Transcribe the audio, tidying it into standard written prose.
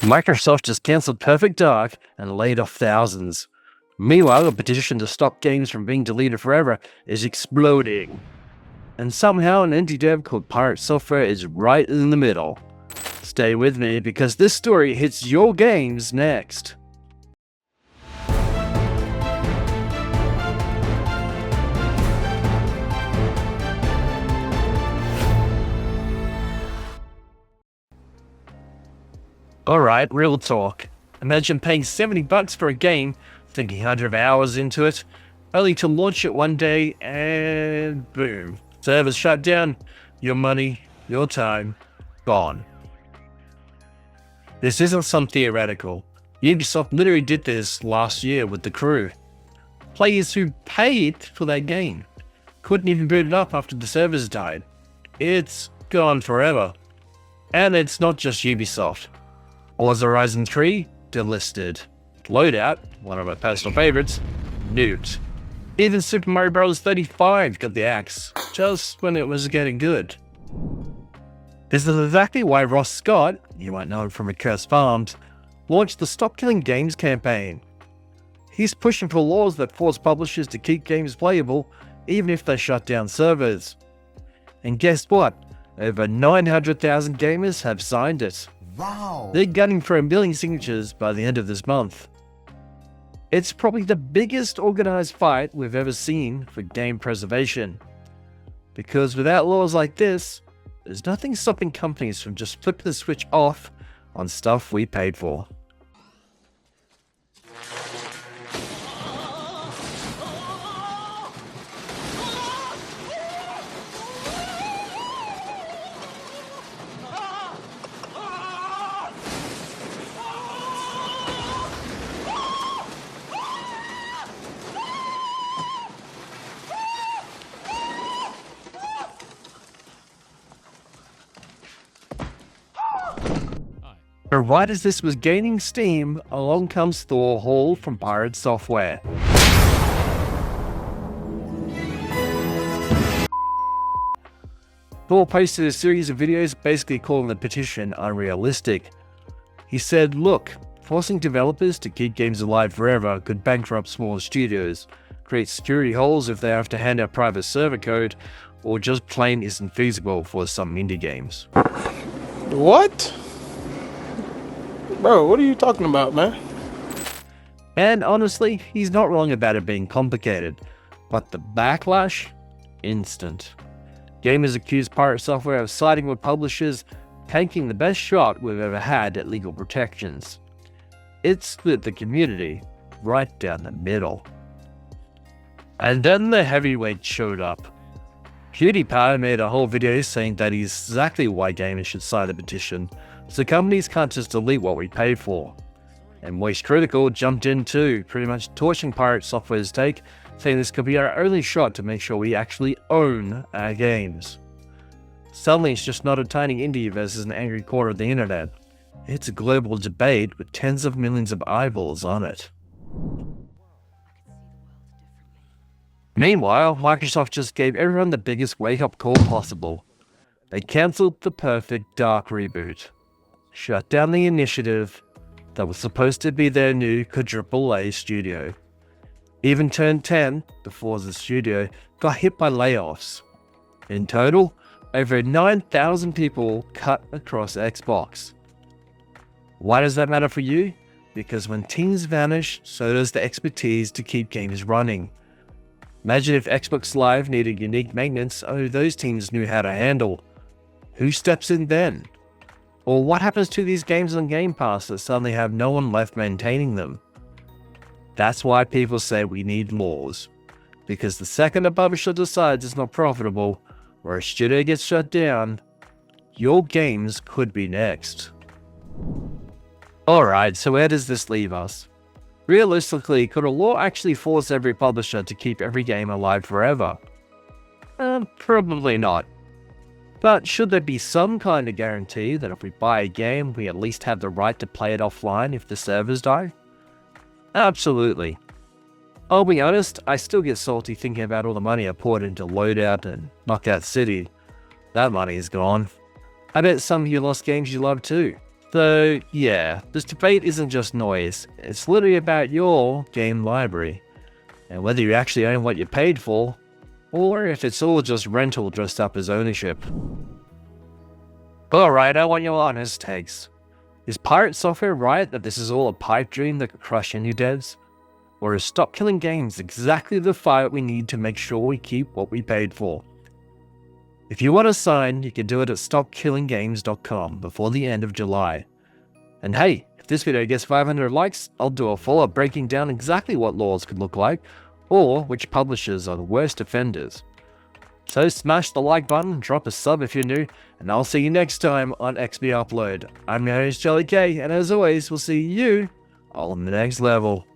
Microsoft just cancelled Perfect Dark and laid off thousands. Meanwhile, a petition to stop games from being deleted forever is exploding. And somehow an indie dev called Pirate Software is right in the middle. Stay with me because this story hits your games next. Alright, real talk. Imagine paying $70 for a game, thinking hundreds of hours into it, only to launch it one day and boom. Servers shut down, your money, your time, gone. This isn't some theoretical. Ubisoft literally did this last year with The Crew. Players who paid for that game couldn't even boot it up after the servers died. It's gone forever. And it's not just Ubisoft. Forza Horizon 3, delisted. Loadout, one of my personal favorites, nuked. Even Super Mario Bros. 35 got the axe, just when it was getting good. This is exactly why Ross Scott, you might know him from Accursed Farms, launched the Stop Killing Games campaign. He's pushing for laws that force publishers to keep games playable, even if they shut down servers. And guess what? Over 900,000 gamers have signed it. Wow! They're gunning for 1 million signatures by the end of this month. It's probably the biggest organized fight we've ever seen for game preservation. Because without laws like this, there's nothing stopping companies from just flipping the switch off on stuff we paid for. But right as this was gaining steam, along comes Thor Hall from Pirate Software. Thor posted a series of videos basically calling the petition unrealistic. He said, look, forcing developers to keep games alive forever could bankrupt smaller studios, create security holes if they have to hand out private server code, or just plain isn't feasible for some indie games. What? Bro, what are you talking about, man? And honestly, he's not wrong about it being complicated, but the backlash? Instant. Gamers accused Pirate Software of siding with publishers, taking the best shot we've ever had at legal protections. It split the community right down the middle. And then the heavyweight showed up. PewDiePie made a whole video saying that he's exactly why gamers should sign the petition, so companies can't just delete what we pay for. And MoistCr1TiKaL jumped in too, pretty much torching Pirate Software's take, saying this could be our only shot to make sure we actually own our games. Suddenly it's just not a tiny indie versus an angry corner of the internet. It's a global debate with tens of millions of eyeballs on it. Meanwhile, Microsoft just gave everyone the biggest wake-up call possible. They cancelled the Perfect Dark reboot. Shut down the initiative that was supposed to be their new quadruple-A studio. Even Turn 10, the Forza studio, got hit by layoffs. In total, over 9,000 people cut across Xbox. Why does that matter for you? Because when teams vanish, so does the expertise to keep games running. Imagine if Xbox Live needed unique maintenance only those teams knew how to handle. Who steps in then? Or what happens to these games on Game Pass that suddenly have no one left maintaining them? That's why people say we need laws. Because the second a publisher decides it's not profitable, or a studio gets shut down, your games could be next. Alright, so where does this leave us? Realistically, could a law actually force every publisher to keep every game alive forever? Probably not. But should there be some kind of guarantee that if we buy a game, we at least have the right to play it offline if the servers die? Absolutely. I'll be honest, I still get salty thinking about all the money I poured into Loadout and Knockout City. That money is gone. I bet some of you lost games you love too. So yeah, this debate isn't just noise, it's literally about your game library, and whether you actually own what you paid for, or if it's all just rental dressed up as ownership. But alright, I want your honest takes. Is Pirate Software right that this is all a pipe dream that could crush indie devs? Or is Stop Killing Games exactly the fight we need to make sure we keep what we paid for? If you want to sign, you can do it at stopkillinggames.com before the end of July. And hey, if this video gets 500 likes, I'll do a follow-up breaking down exactly what laws could look like, or which publishers are the worst offenders. So smash the like button, drop a sub if you're new, and I'll see you next time on XB Upload. I'm your host, Charlie K, and as always, we'll see you on the next level.